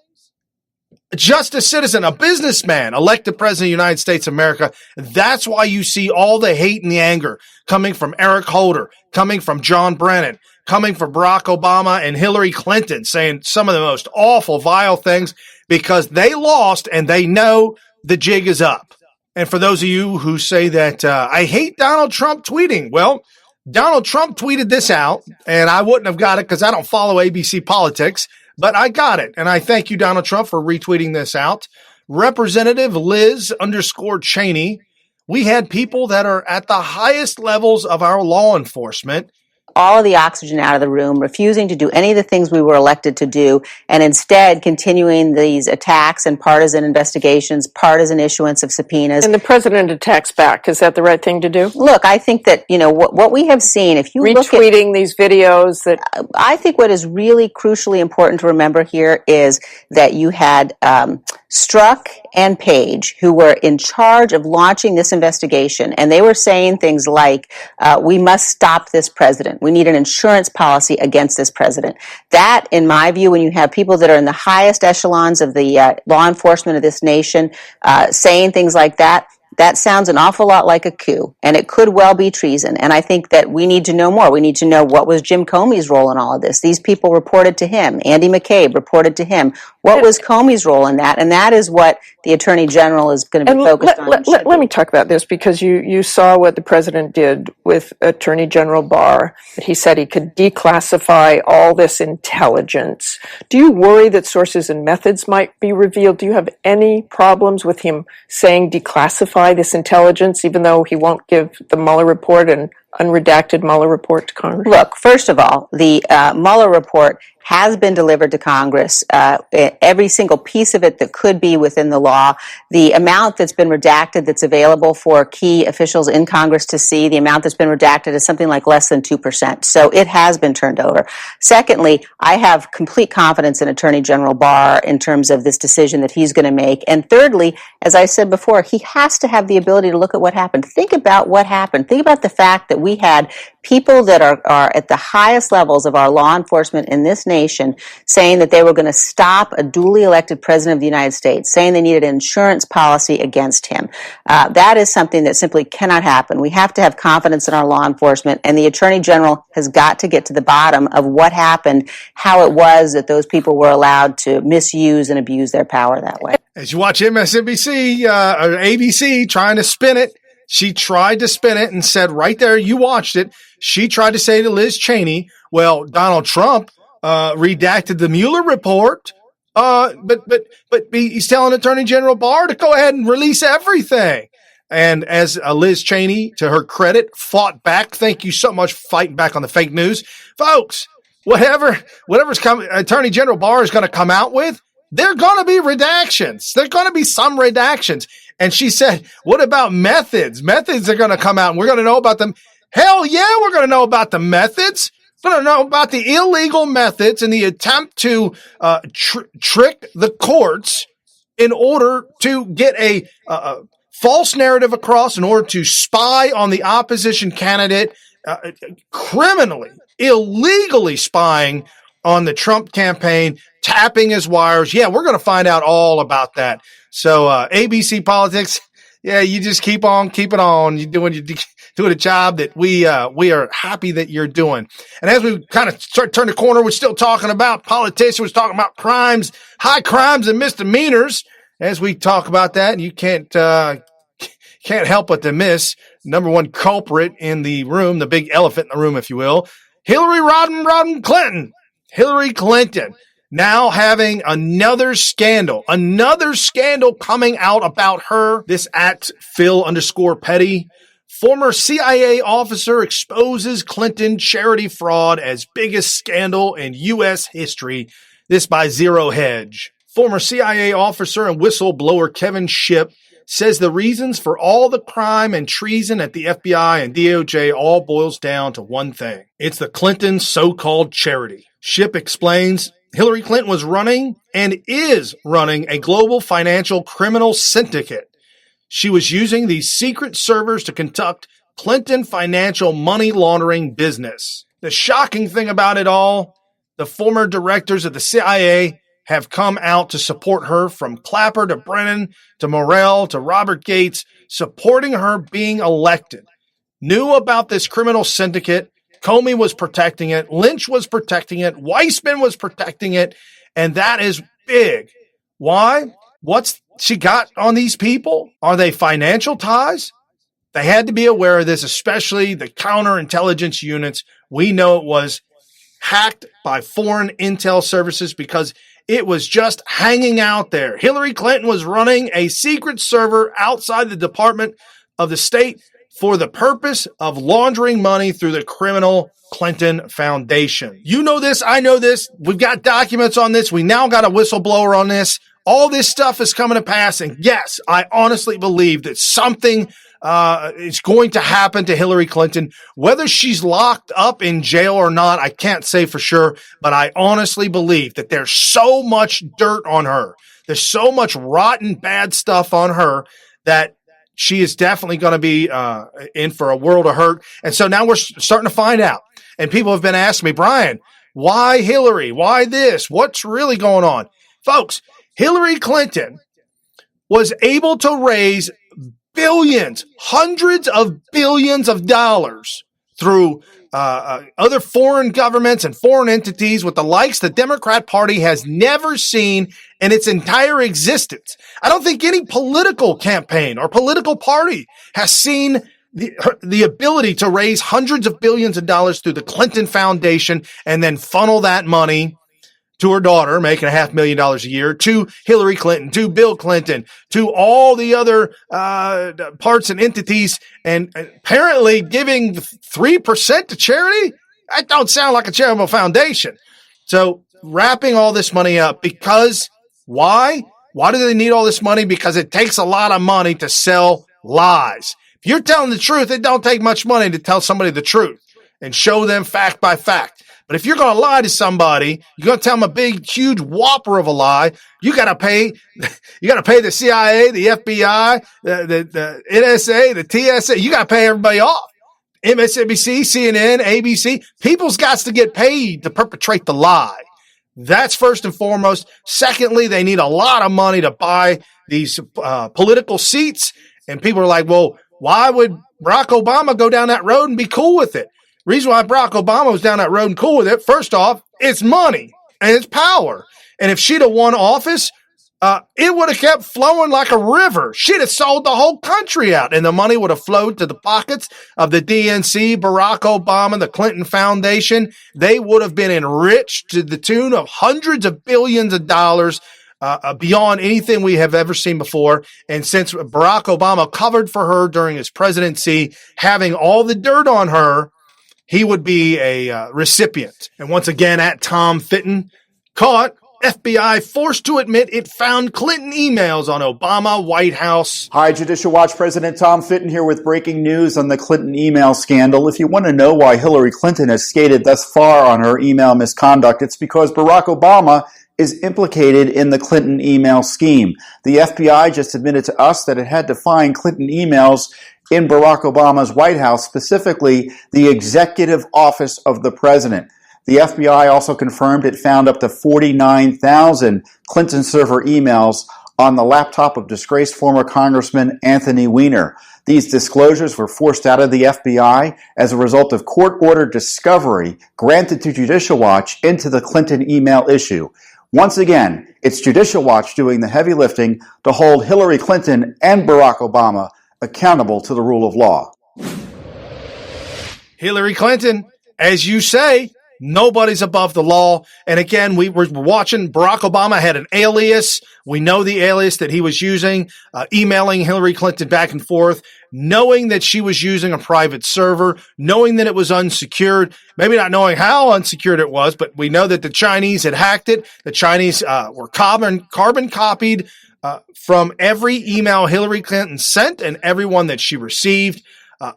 just a citizen, a businessman, elected president of the United States of America. That's why you see all the hate and the anger coming from Eric Holder, coming from John Brennan, coming from Barack Obama and Hillary Clinton, saying some of the most awful, vile things because they lost and they know the jig is up. And for those of you who say that I hate Donald Trump tweeting, well, Donald Trump tweeted this out, and I wouldn't have got it because I don't follow ABC politics, but I got it. And I thank you, Donald Trump, for retweeting this out. Representative Liz_Cheney, we had people that are at the highest levels of our law enforcement all of the oxygen out of the room, refusing to do any of the things we were elected to do, and instead continuing these attacks and partisan investigations, partisan issuance of subpoenas. And the president attacks back. Is that the right thing to do? Look, I think that, what we have seen, if you look at retweeting these videos, that I think what is really crucially important to remember here is that you had Strzok and Page, who were in charge of launching this investigation, and they were saying things like, we must stop this president. We need an insurance policy against this president. That, in my view, when you have people that are in the highest echelons of the law enforcement of this nation saying things like that, that sounds an awful lot like a coup, and it could well be treason. And I think that we need to know more. We need to know what was Jim Comey's role in all of this. These people reported to him. Andy McCabe reported to him. What was Comey's role in that? And that is what the Attorney General is going to be focused on. Let me talk about this, because you saw what the president did with Attorney General Barr. He said he could declassify all this intelligence. Do you worry that sources and methods might be revealed? Do you have any problems with him saying declassify this intelligence, even though he won't give the Mueller report and unredacted Mueller report to Congress? Look, first of all, the Mueller report has been delivered to Congress, every single piece of it that could be within the law. The amount that's been redacted that's available for key officials in Congress to see, the amount that's been redacted is something like less than 2%. So it has been turned over. Secondly, I have complete confidence in Attorney General Barr in terms of this decision that he's going to make. And thirdly, as I said before, he has to have the ability to look at what happened. Think about what happened. Think about the fact that we had people that are at the highest levels of our law enforcement in this nation saying that they were going to stop a duly elected president of the United States, saying they needed an insurance policy against him. That is something that simply cannot happen. We have to have confidence in our law enforcement, and the Attorney General has got to get to the bottom of what happened, how it was that those people were allowed to misuse and abuse their power that way. As you watch MSNBC or ABC trying to spin it, she tried to spin it and said right there, you watched it, she tried to say to Liz Cheney, well, Donald Trump redacted the Mueller report, but he's telling Attorney General Barr to go ahead and release everything. And as Liz Cheney, to her credit, fought back. Thank you so much for fighting back on the fake news. Folks, whatever's coming, Attorney General Barr is going to come out with, there are going to be redactions. There are going to be some redactions. And she said, what about methods? Methods are going to come out and we're going to know about them. Hell yeah, we're going to know about the methods. We're going to know about the illegal methods and the attempt to trick the courts in order to get a false narrative across, in order to spy on the opposition candidate, criminally, illegally spying on the Trump campaign, tapping his wires. Yeah, we're going to find out all about that. So ABC Politics, yeah, you just keep on keeping on. You're doing a job that we are happy that you're doing. And as we kind of start to turn the corner, we're still talking about politicians. We're talking about crimes, high crimes and misdemeanors. As we talk about that, you can't help but to miss number one culprit in the room, the big elephant in the room, if you will, Hillary Rodham Clinton. Hillary Clinton now having another scandal coming out about her. This at Phil_Petty. Former CIA officer exposes Clinton charity fraud as biggest scandal in U.S. history. This by Zero Hedge. Former CIA officer and whistleblower Kevin Shipp says the reasons for all the crime and treason at the FBI and DOJ all boils down to one thing. It's the Clinton so-called charity. Shipp explains Hillary Clinton was running and is running a global financial criminal syndicate. She was using these secret servers to conduct Clinton financial money laundering business. The shocking thing about it all, the former directors of the CIA have come out to support her, from Clapper to Brennan to Morell to Robert Gates, supporting her being elected. Knew about this criminal syndicate. Comey was protecting it. Lynch was protecting it. Weissman was protecting it. And that is big. Why? What's she got on these people? Are they financial ties? They had to be aware of this, especially the counterintelligence units. We know it was hacked by foreign intel services because it was just hanging out there. Hillary Clinton was running a secret server outside the Department of the State for the purpose of laundering money through the criminal Clinton Foundation. You know this. I know this. We've got documents on this. We now got a whistleblower on this. All this stuff is coming to pass. And yes, I honestly believe that something is going to happen to Hillary Clinton. Whether she's locked up in jail or not, I can't say for sure, but I honestly believe that there's so much dirt on her. There's so much rotten, bad stuff on her that she is definitely going to be in for a world of hurt. And so now we're starting to find out. And people have been asking me, Brian, why Hillary? Why this? What's really going on? Folks, Hillary Clinton was able to raise billions, hundreds of billions of dollars through other foreign governments and foreign entities with the likes the Democrat Party has never seen in its entire existence. I don't think any political campaign or political party has seen the ability to raise hundreds of billions of dollars through the Clinton Foundation and then funnel that money to her daughter, making $500,000 a year, to Hillary Clinton, to Bill Clinton, to all the other parts and entities, and apparently giving 3% to charity. That don't sound like a charitable foundation. So wrapping all this money up because why? Why do they need all this money? Because it takes a lot of money to sell lies. If you're telling the truth, it don't take much money to tell somebody the truth and show them fact by fact. But if you're going to lie to somebody, you're going to tell them a big, huge whopper of a lie. You got to pay the CIA, the FBI, the NSA, the TSA. You got to pay everybody off. MSNBC, CNN, ABC. People's got to get paid to perpetrate the lie. That's first and foremost. Secondly, they need a lot of money to buy these political seats. And people are like, well, why would Barack Obama go down that road and be cool with it? Reason why Barack Obama was down that road and cool with it, first off, it's money and it's power. And if she'd have won office, it would have kept flowing like a river. She'd have sold the whole country out, and the money would have flowed to the pockets of the DNC, Barack Obama, the Clinton Foundation. They would have been enriched to the tune of hundreds of billions of dollars beyond anything we have ever seen before. And since Barack Obama covered for her during his presidency, having all the dirt on her, he would be a recipient. And once again, at Tom Fitton, caught, FBI forced to admit it found Clinton emails on Obama White House. Hi, Judicial Watch President Tom Fitton here with breaking news on the Clinton email scandal. If you want to know why Hillary Clinton has skated thus far on her email misconduct, it's because Barack Obama is implicated in the Clinton email scheme. The FBI just admitted to us that it had to find Clinton emails in Barack Obama's White House, specifically the executive office of the president. The FBI also confirmed it found up to 49,000 Clinton server emails on the laptop of disgraced former Congressman Anthony Weiner. These disclosures were forced out of the FBI as a result of court-ordered discovery granted to Judicial Watch into the Clinton email issue. Once again, it's Judicial Watch doing the heavy lifting to hold Hillary Clinton and Barack Obama accountable to the rule of law. Hillary Clinton, as you say, nobody's above the law. And again, we were watching Barack Obama had an alias. We know the alias that he was using, emailing Hillary Clinton back and forth, knowing that she was using a private server, knowing that it was unsecured, maybe not knowing how unsecured it was, but we know that the Chinese had hacked it. The Chinese were carbon copied from every email Hillary Clinton sent and everyone that she received.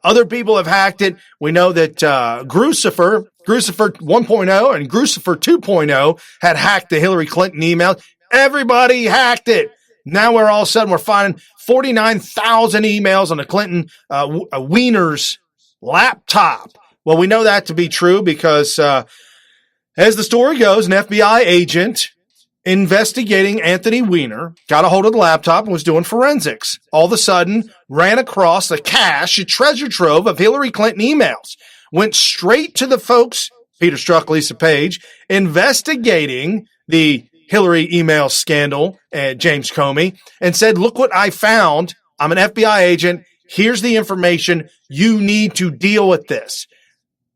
Other people have hacked it. We know that Grucifer 1.0 and Grucifer 2.0 had hacked the Hillary Clinton email. Everybody hacked it. Now we're all of a sudden we're finding 49,000 emails on the Clinton Wiener's laptop. Well, we know that to be true because as the story goes, an FBI agent investigating Anthony Weiner got a hold of the laptop and was doing forensics. All of a sudden, ran across a treasure trove of Hillary Clinton emails. Went straight to the folks, Peter Strzok, Lisa Page, investigating the Hillary email scandal at James Comey, and said, look what I found. I'm an FBI agent. Here's the information. You need to deal with this.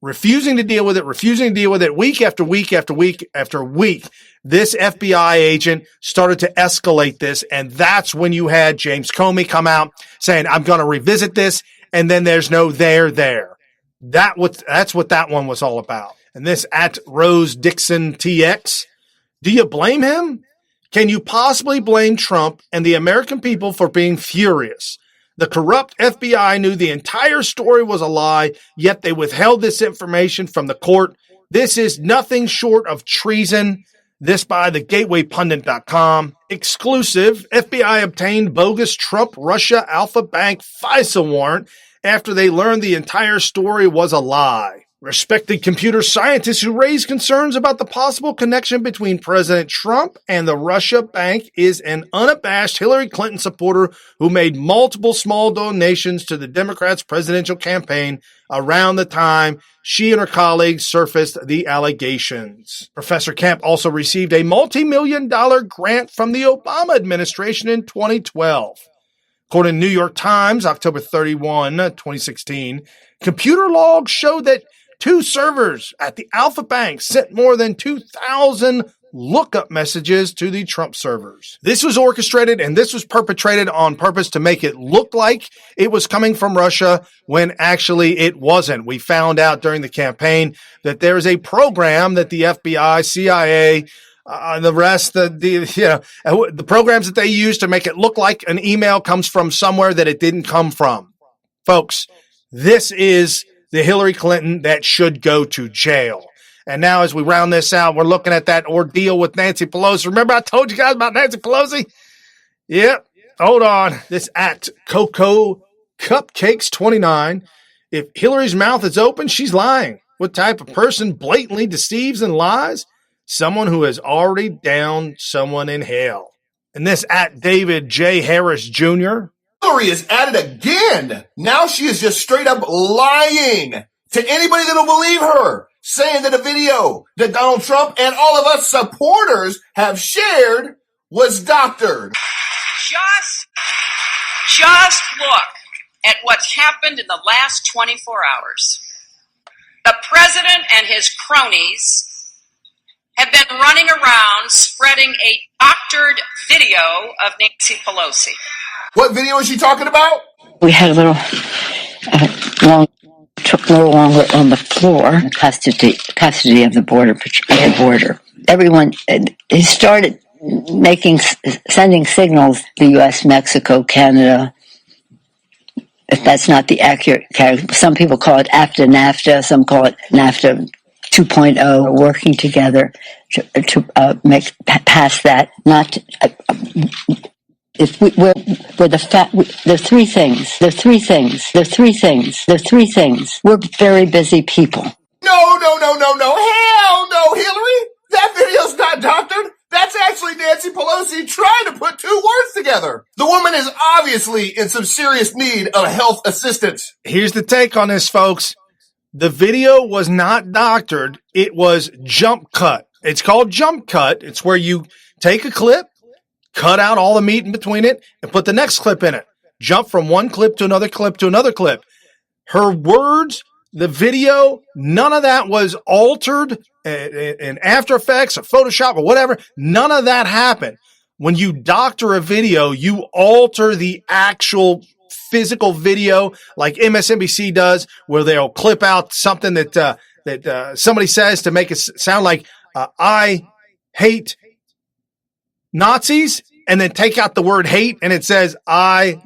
Refusing to deal with it week after week after week after week. This FBI agent started to escalate this, and that's when you had James Comey come out saying, I'm going to revisit this, and then there's no there. That's what that one was all about. And this at Rose Dixon TX, do you blame him? Can you possibly blame Trump and the American people for being furious? The corrupt FBI knew the entire story was a lie, yet they withheld this information from the court. This is nothing short of treason. This by the GatewayPundit.com. Exclusive, FBI obtained bogus Trump Russia Alpha Bank FISA warrant after they learned the entire story was a lie. Respected computer scientists who raised concerns about the possible connection between President Trump and the Russia Bank is an unabashed Hillary Clinton supporter who made multiple small donations to the Democrats' presidential campaign around the time she and her colleagues surfaced the allegations. Professor Kemp also received a multi-million-dollar grant from the Obama administration in 2012. According to New York Times, October 31, 2016, computer logs show that 2 servers at the Alpha Bank sent more than 2,000 lookup messages to the Trump servers. This was orchestrated and this was perpetrated on purpose to make it look like it was coming from Russia when actually it wasn't. We found out during the campaign that there is a program that the FBI, CIA, the rest, the programs that they use to make it look like an email comes from somewhere that it didn't come from. Folks, this is the Hillary Clinton that should go to jail. And now as we round this out, we're looking at that ordeal with Nancy Pelosi. Remember I told you guys about Nancy Pelosi? Yep. Hold on. This at Coco Cupcakes 29. If Hillary's mouth is open, she's lying. What type of person blatantly deceives and lies? Someone who has already downed someone in hell. And this at David J. Harris Jr. Hillary is at it again. Now she is just straight up lying to anybody that'll believe her, saying that a video that Donald Trump and all of us supporters have shared was doctored. Just look at what's happened in the last 24 hours. The president and his cronies have been running around spreading a doctored video of Nancy Pelosi. What video is she talking about? We had took a little longer on the floor, custody of the border. Everyone, he started sending signals to the U.S., Mexico, Canada. If that's not the accurate character, some people call it after NAFTA, some call it NAFTA 2.0, working together to make past that. The three things. We're very busy people. No. Hell no, Hillary. That video's not doctored. That's actually Nancy Pelosi trying to put 2 words together. The woman is obviously in some serious need of health assistance. Here's the take on this, folks. The video was not doctored. It was jump cut. It's called jump cut. It's where you take a clip, cut out all the meat in between it, and put the next clip in it. Jump from one clip to another clip to another clip. Her words, the video, none of that was altered in After Effects or Photoshop or whatever. None of that happened. When you doctor a video, you alter the actual physical video like MSNBC does, where they'll clip out something that somebody says to make it sound like I hate Nazis, and then take out the word hate and it says I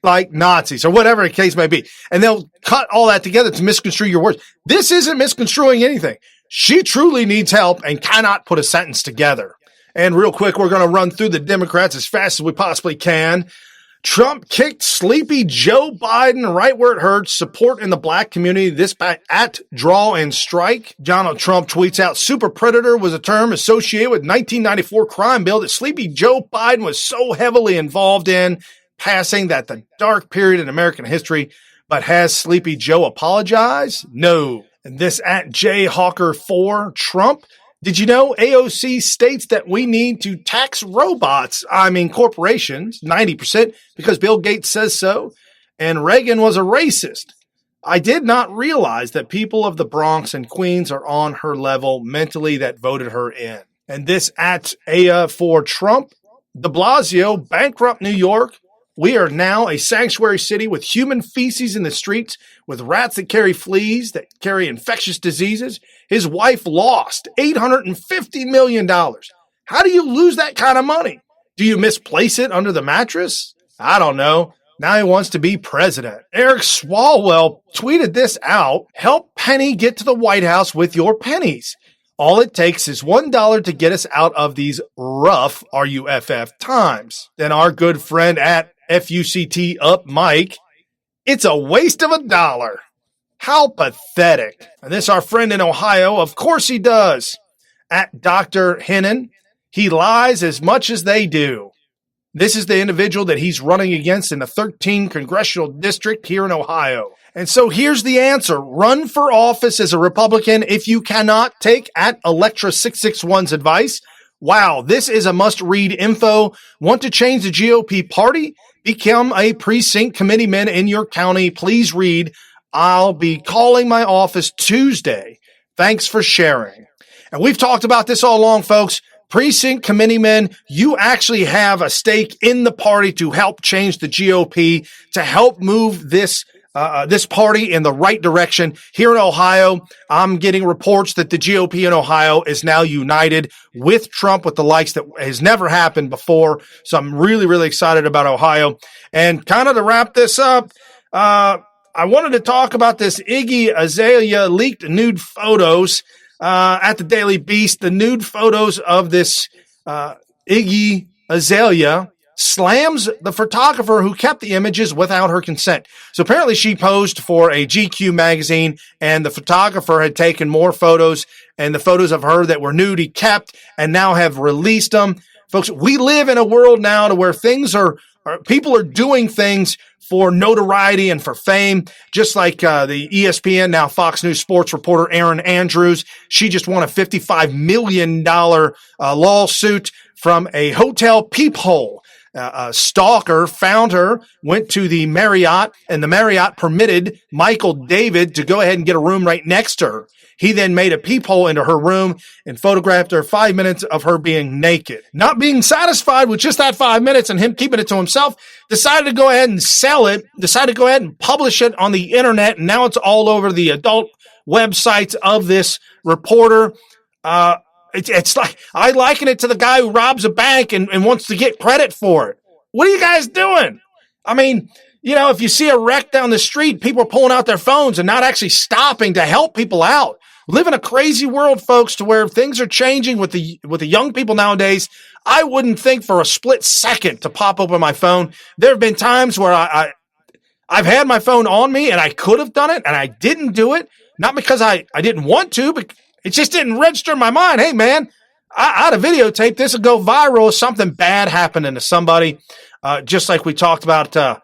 like Nazis or whatever the case may be. And they'll cut all that together to misconstrue your words. This isn't misconstruing anything. She truly needs help and cannot put a sentence together. And real quick, we're going to run through the Democrats as fast as we possibly can. Trump kicked sleepy Joe Biden right where it hurts. Support in the black community. This at Draw and Strike. Donald Trump tweets out, super predator was a term associated with 1994 crime bill that sleepy Joe Biden was so heavily involved in, passing that the dark period in American history. But has sleepy Joe apologized? No. And this at JHawker4 Trump. Did you know AOC states that we need to tax corporations, 90%, because Bill Gates says so, and Reagan was a racist. I did not realize that people of the Bronx and Queens are on her level mentally that voted her in. And this at Aya for Trump, de Blasio, bankrupt New York. We are now a sanctuary city with human feces in the streets, with rats that carry fleas, that carry infectious diseases. His wife lost $850 million. How do you lose that kind of money? Do you misplace it under the mattress? I don't know. Now he wants to be president. Eric Swalwell tweeted this out. Help Penny get to the White House with your pennies. All it takes is $1 to get us out of these rough, RUFF times. Then our good friend at FUCT up Mike, it's a waste of $1. How pathetic. And this our friend in Ohio, of course he does. At Dr. Hennon, he lies as much as they do. This is the individual that he's running against in the 13th congressional district here in Ohio. And so here's the answer. Run for office as a Republican if you cannot take at Electra 661's advice. Wow, this is a must-read info. Want to change the GOP party? Become a precinct committeeman in your county. Please read. I'll be calling my office Tuesday. Thanks for sharing. And we've talked about this all along, folks. Precinct committeemen, you actually have a stake in the party to help change the GOP, to help move this party in the right direction. Here in Ohio, I'm getting reports that the GOP in Ohio is now united with Trump with the likes that has never happened before. So I'm really, really excited about Ohio. And kind of to wrap this up, I wanted to talk about this Iggy Azalea leaked nude photos at the Daily Beast. The nude photos of this Iggy Azalea slams the photographer who kept the images without her consent. So apparently she posed for a GQ magazine, and the photographer had taken more photos, and the photos of her that were nude he kept and now have released them. Folks, we live in a world now to where people are doing things for notoriety and for fame, just like the ESPN, now Fox News sports reporter Erin Andrews. She just won a $55 million lawsuit from a hotel peephole. A stalker found her, went to the Marriott, and the Marriott permitted Michael David to go ahead and get a room right next to her. He then made a peephole into her room and photographed her 5 minutes of her being naked. Not being satisfied with just that 5 minutes and him keeping it to himself, decided to go ahead and sell it, decided to go ahead and publish it on the internet, and now it's all over the adult websites of this reporter. It's like, I liken it to the guy who robs a bank and wants to get credit for it. What are you guys doing? I mean, if you see a wreck down the street, people are pulling out their phones and not actually stopping to help people out. We live in a crazy world, folks, to where things are changing with the young people nowadays. I wouldn't think for a split second to pop open my phone. There have been times where I've had my phone on me and I could have done it and I didn't do it. Not because I didn't want to, but it just didn't register in my mind. Hey, man, I'd have videotaped this and go viral if something bad happening to somebody, just like we talked about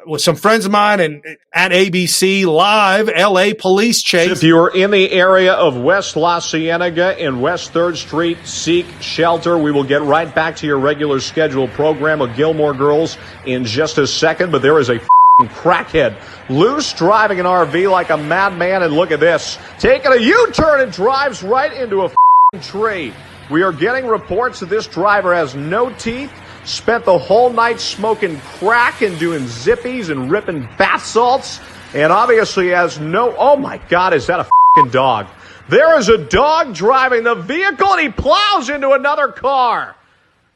with some friends of mine and at ABC Live, LA police chase. If you are in the area of West La Cienega and West 3rd Street, seek shelter. We will get right back to your regular scheduled program of Gilmore Girls in just a second, but there is a crackhead loose driving an RV like a madman, and look at this, taking a U-turn and drives right into a tree. We are getting reports that this driver has no teeth, spent the whole night smoking crack and doing zippies and ripping bath salts, and obviously has no, oh my God, is that a dog? There is a dog driving the vehicle and he plows into another car.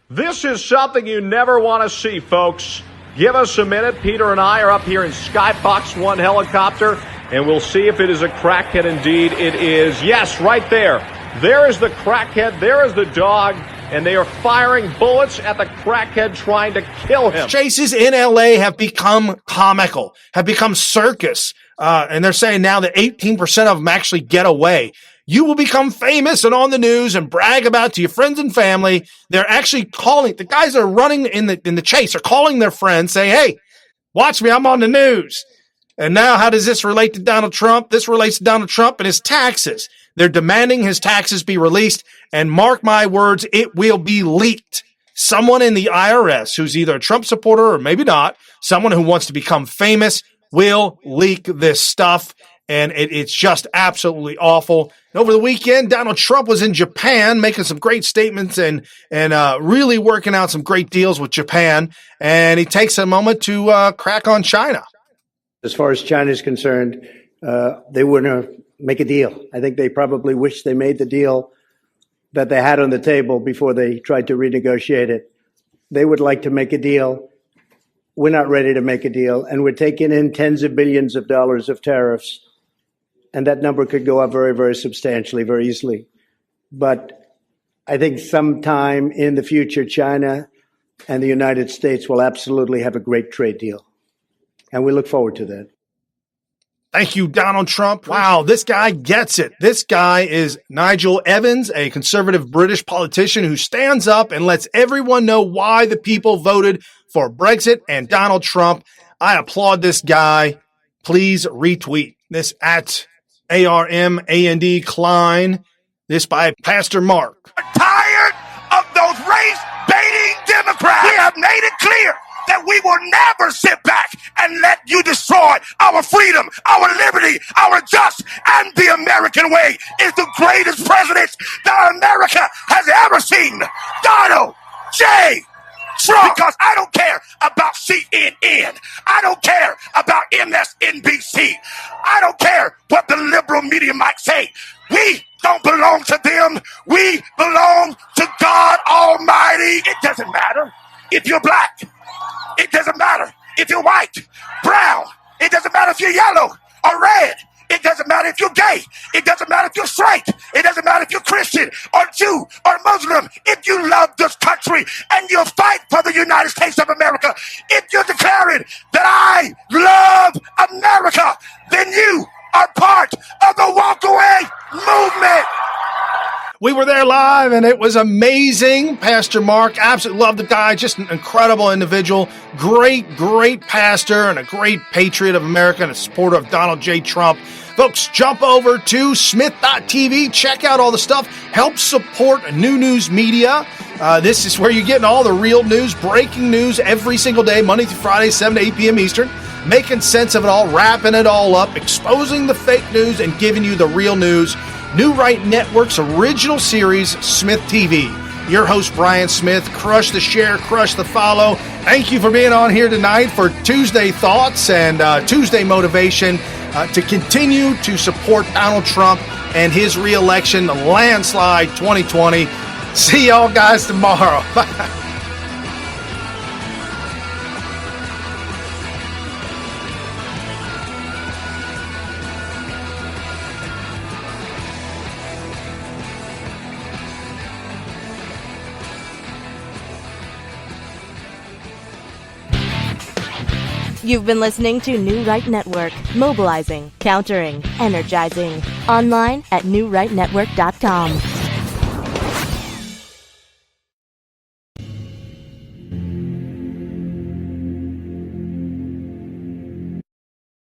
This is something you never want to see, folks. Give us a minute. Peter and I are up here in Skybox 1 helicopter, and we'll see if it is a crackhead indeed. It is. Yes, right there. There is the crackhead. There is the dog. And they are firing bullets at the crackhead trying to kill him. Chases in LA have become comical, have become circus. And they're saying now that 18% of them actually get away. You will become famous and on the news and brag about it to your friends and family. They're actually calling, the guys that are running in the chase are calling their friends saying, hey, watch me, I'm on the news. And now how does this relate to Donald Trump? This relates to Donald Trump and his taxes. They're demanding his taxes be released, and mark my words, it will be leaked. Someone in the IRS who's either a Trump supporter or maybe not, someone who wants to become famous will leak this stuff, and it's just absolutely awful. And over the weekend, Donald Trump was in Japan making some great statements and really working out some great deals with Japan, and he takes a moment to crack on China. As far as China is concerned, they want to make a deal. I think they probably wish they made the deal that they had on the table before they tried to renegotiate it. They would like to make a deal. We're not ready to make a deal, and we're taking in tens of billions of dollars of tariffs, and that number could go up very, very substantially, very easily. But I think sometime in the future, China and the United States will absolutely have a great trade deal, and we look forward to that. Thank you, Donald Trump. Wow, this guy gets it. This guy is Nigel Evans, a conservative British politician who stands up and lets everyone know why the people voted for Brexit and Donald Trump. I applaud this guy. Please retweet this at ARMAND Klein. This by Pastor Mark. Tired of those race-baiting Democrats. We have made it clear that we will never sit back and let you destroy our freedom, our liberty, our just, and the American way is the greatest president that America has ever seen. Donald J. Trump. Because I don't care about CNN. I don't care about MSNBC. I don't care what the liberal media might say. We don't belong to them. We belong to God Almighty. It doesn't matter if you're black. It doesn't matter if you're white, brown. It doesn't matter if you're yellow or red. It doesn't matter if you're gay. It doesn't matter if you're straight. It doesn't matter if you're Christian or Jew or Muslim. If you love this country and you fight for the United States of America, if you're declaring that I love America, then you are part of the walkaway movement. We were there live, and it was amazing. Pastor Mark, absolutely love the guy. Just an incredible individual. Great, great pastor and a great patriot of America and a supporter of Donald J. Trump. Folks, jump over to SmythTV. Check out all the stuff. Help support New News Media. This is where you're getting all the real news, breaking news every single day, Monday through Friday, 7 to 8 p.m. Eastern. Making sense of it all, wrapping it all up, exposing the fake news, and giving you the real news. New Right Network's original series, SmythTV. Your host, Brian Smith. Crush the share, crush the follow. Thank you for being on here tonight for Tuesday Thoughts and Tuesday Motivation to continue to support Donald Trump and his re-election, the landslide 2020. See y'all guys tomorrow. Bye. You've been listening to New Right Network, mobilizing, countering, energizing. Online at newrightnetwork.com.